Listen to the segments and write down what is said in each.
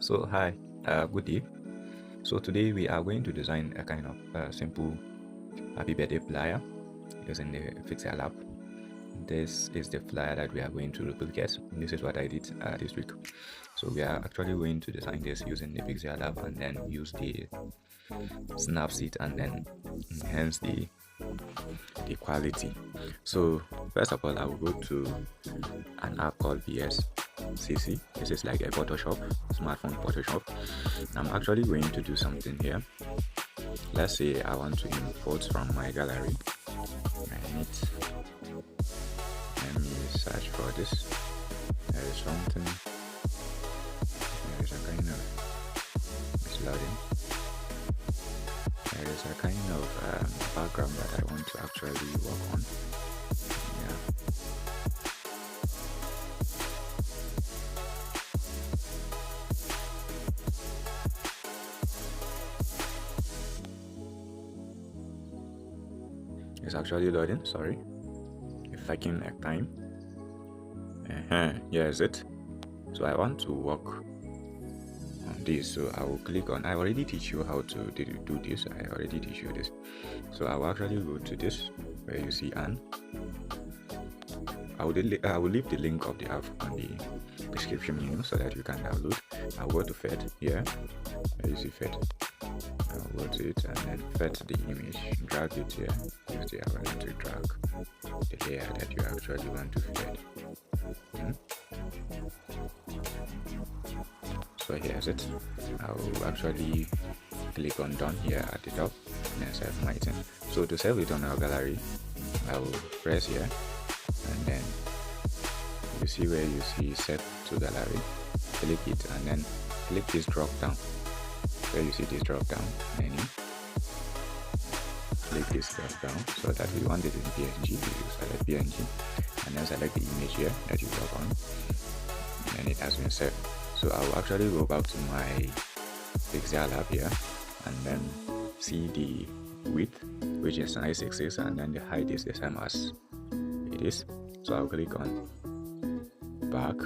So hi, good day. So today we are going to design a kind of simple happy birthday flyer using the PixelLab App. This is the flyer that we are going to replicate. This is what I did this week. So we are actually going to design this using the PixelLab App and then use the Snapseed and then enhance the quality. So first of all, I will go to an app called VSCC. This is like a Photoshop, smartphone Photoshop. I'm actually going to do something here. Let's say I want to import from my gallery. Let me search for this. There is something. There is a kind of. It's loading. There is a kind of background that I want to actually work on. Yeah. It's actually loading, sorry. It's taking a time. Here is it. So I want to work on this. So I will click on, I already teach you how to do this. I already teach you this. So I will actually go to this where you see Anne. I will leave the link of the app on the description menu so that you can download. I'll go to Fed here. Where you see Fed. I'll go to it and then fed the image, drag it here. Use the arrow to drag the layer that you actually want to fed. So here's it. I will actually click on done here at the top and then save my item. So to save it on our gallery, I will press here and then you see where you see save to gallery. Click it and then click this drop down. Where you see this drop down menu, click this drop down so that we want it in PNG. You select PNG and then select the image here that you work on, and it has been set. So I will actually go back to my PixelLab here and then see the width, which is 966, and then the height is the same as it is. So I'll click on back.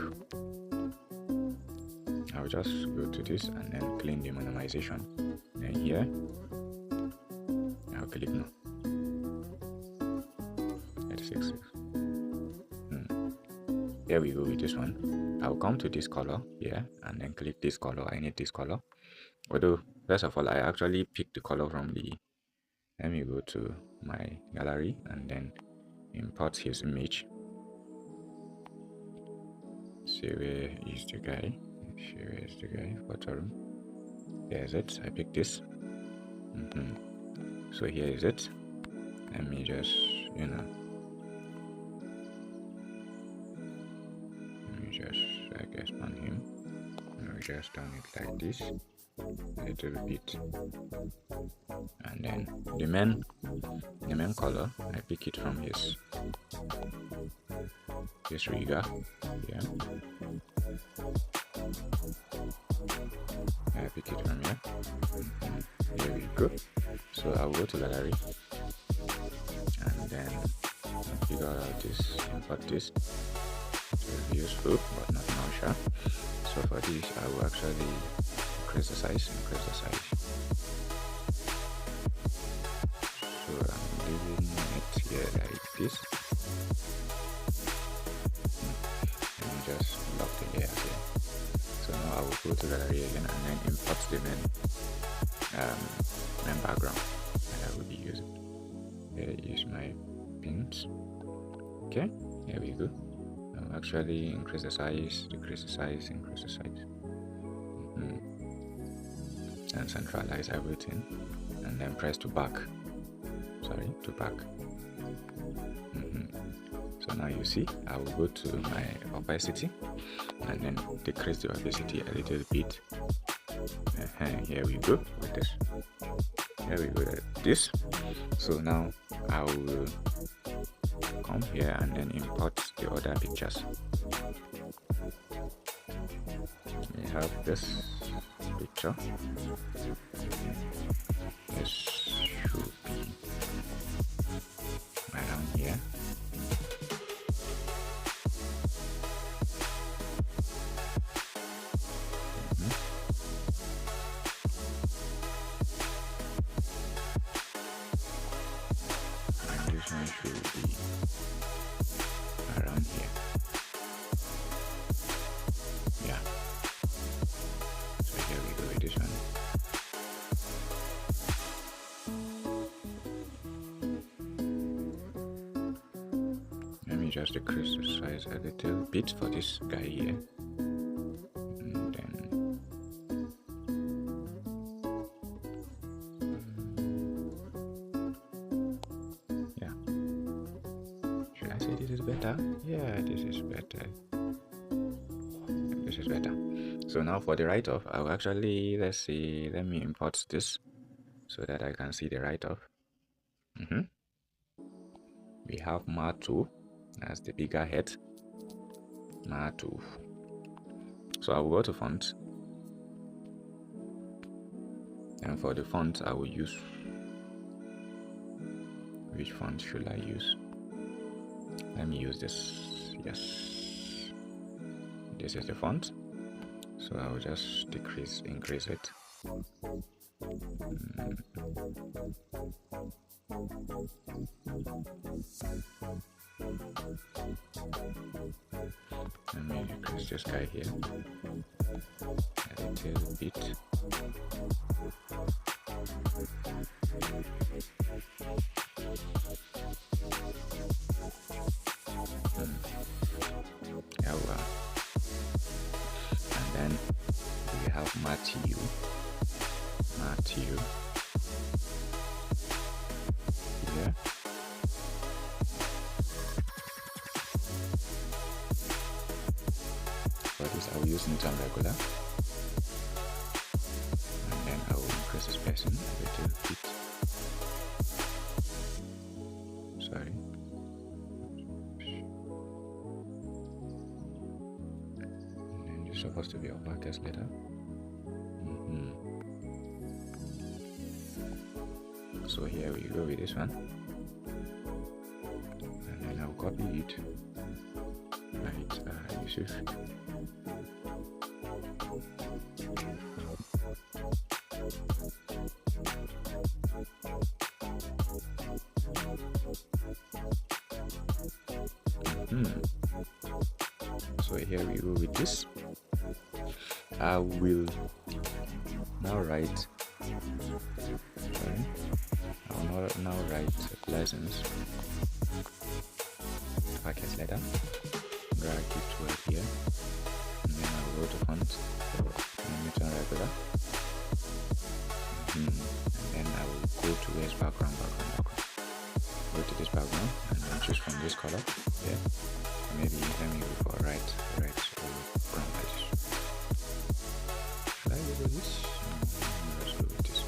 I'll just go to this and then clean the minimization. Then here, I'll click no. 866. Here we go with this one. I'll come to this color here and then click this color. I need this color. Although, first of all, I actually picked the color from the. Let me go to my gallery and then import his image. See where is the guy. Where is the guy? Photo room. There's it. I picked this. So here is it. Let me just, let me just like expand him. Let me just turn it like this. A little bit. And then the main color, I pick it from his rigger. Yeah. I pick it from here. Here we go. So I'll go to gallery and then figure out this, import this. It will be useful, but not now, sure. So for this, I will actually increase the size. So I'm leaving it here like this. And just lock the layer here. So now I will go to gallery again and then import the main background that I will be using. Here is my pins. Okay, here we go. I'll actually increase the size, decrease the size, increase the size. And centralize everything. And then press to back. Sorry, to back. So now you see, I will go to my opacity and then decrease the opacity a little bit. Here we go with this. Here we go with this. So now I will come here and then import the other pictures. We have this picture. This should be around here. just decrease the size a little bit for this guy here. And then yeah. Should I say this is better? Yeah, this is better. This is better. So now for the write-off, I'll actually, let me import this so that I can see the write-off. We have Matu as the bigger head. Matu. So I will go to font, and for the font I will use, which font should I use? Let me use this. Yes, this is the font. So I will just increase it. Let me increase this guy here a little bit. And then we have Matthew. Yeah. For this I will use Newton regular, and then I will increase the spacing a little bit. Sorry. And then it's supposed to be uppercase letter. So here we go with this one, and then I'll copy it. Right, Yusuf. So here we go with this. I will now write. Sorry. I'll now write lessons. Package letter. Drag it right here. And then I'll go to font. And Newton regular. And then I will go to this background. Go to this background and then choose from this color. Yeah. Maybe let me go for red or brown like this. Should I go with this? Let's go with this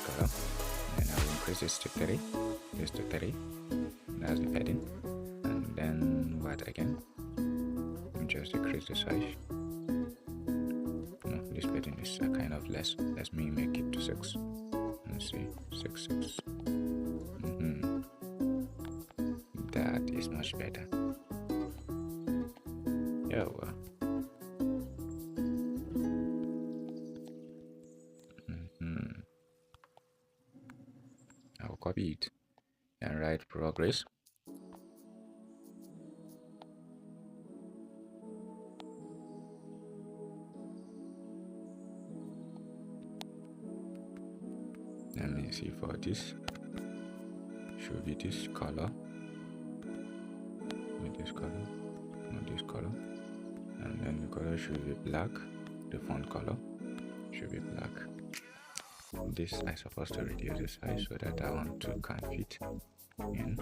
color. And I will increase this to 30. This to 30. That's the padding. And then what again? Just decrease the size. No, this padding is kind of less. Let me make it to 6. Let's see, 6. That is much better. Yeah, well. I'll copy it and write progress. Let me see for this. Should be this color. With this color. Not this color. And then the color should be black. The font color should be black. This I supposed to reduce the size so that I want to can fit in.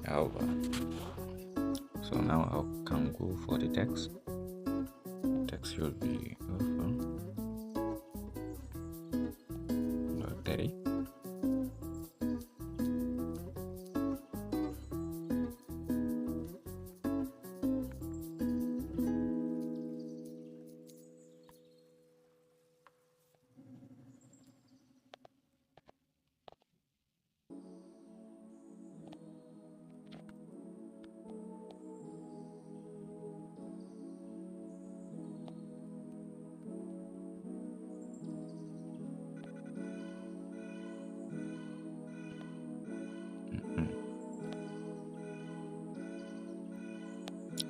Over. So now I can go for the text. Text should be over 30.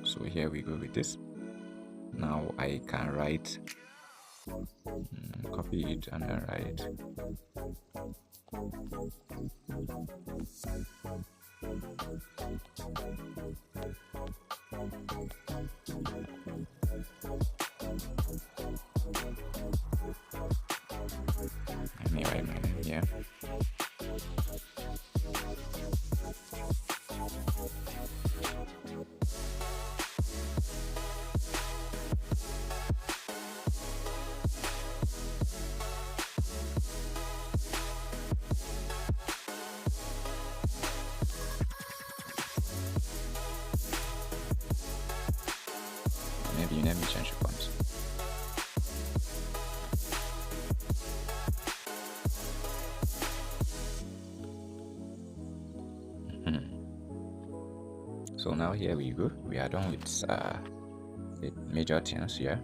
So here we go with this. Now I can write, copy it and then write. Let me write my name here. Maybe let me change the fonts. So now here we go. We are done with the major things here.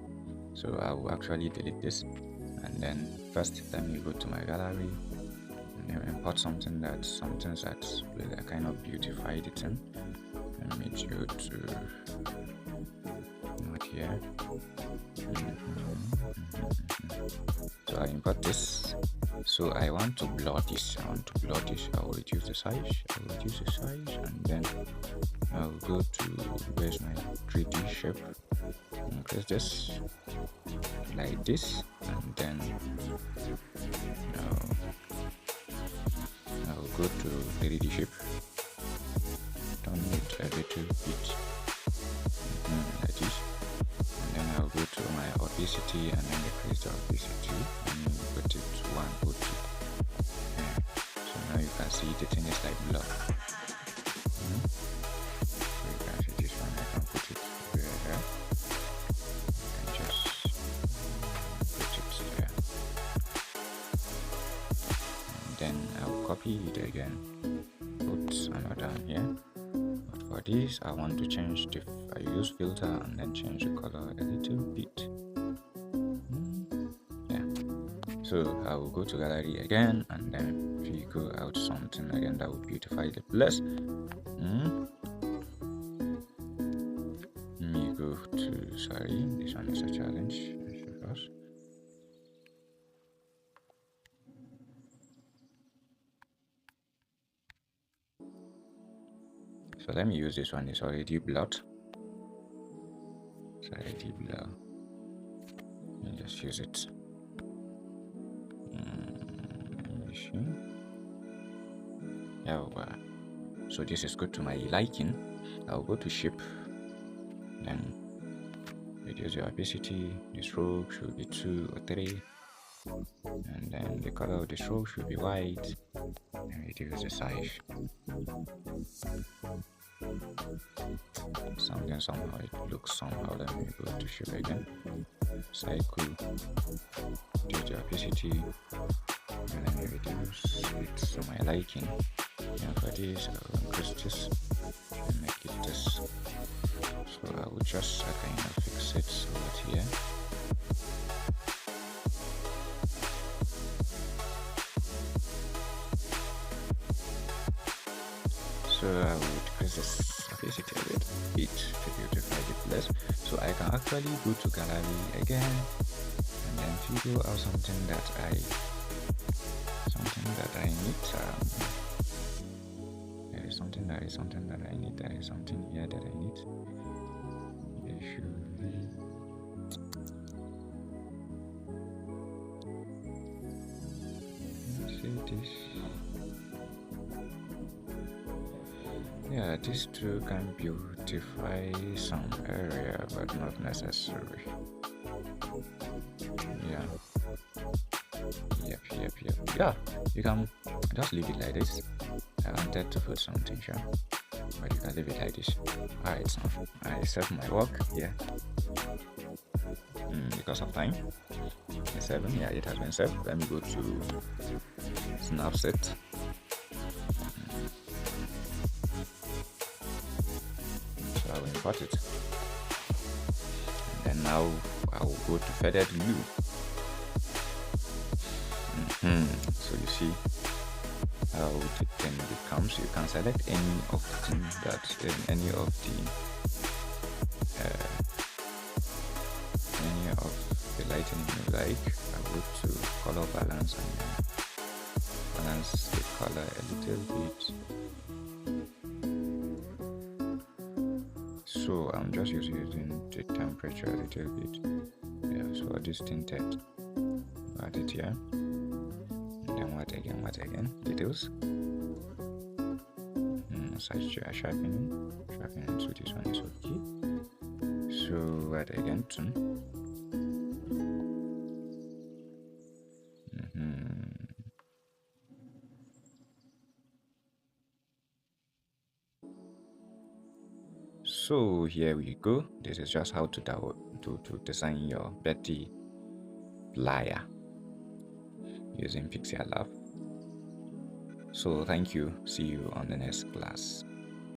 So I will actually delete this, and then first let me go to my gallery and import something that will kind of beautify the thing. Let me go to not here. So I import this. So I want to blur this. I will reduce the size. And then I'll go to where's my 3D shape. Increase this like this, and then I'll go to 3D shape. Turn it a little bit like this, and then I'll go to my opacity and then increase the opacity and put it to 102. So now you can see the thing is like blur. So you can see this one. I can put it here. And just put it there. And then I'll copy it again. Put another here. But for this, I want to change I use filter and then change the color a little bit. Yeah. So I will go to gallery again and then figure out something again that will beautify the place. Let me go to, sorry, this one is a challenge. So let me use this one. It's already blurred. Let me just use it. So this is good to my liking. I'll go to shape, then reduce the opacity. The stroke should be 2 or 3, and then the color of the stroke should be white, and reduce the size. Something somehow it looks somehow. Let me go to shape again. Cycle, reduce the opacity, and then reduce it to my liking. And for this, I will increase this and make it this. So I will just kind of fix it over here. So I will decrease this opacity a little bit to beautify the place. So I can actually go to gallery again and then figure out something that something that I need. There is something that I need. There is something here that I need. There should be. See this. Yeah, this too can beautify some area, but not necessary. Yeah. Yep. Yeah, you can just leave it like this. I wanted to put something, sure, but you can leave it like this. Alright, so I save my work here because of time. 7, yeah, it has been saved. Let me go to Snapset. So I will import it, and then now I will go to feathered view. So you see how the thing becomes. You can select any of the things that any of the lighting you like. I go to color balance and balance the color a little bit. So I'm just using the temperature a little bit. Yeah, so this tinted, add it here. And then what again? Details. Such sharpening. So this one is okay. So what again? So here we go. This is just how to design your Betty flyer using PixelLab. So thank you. See you on the next class.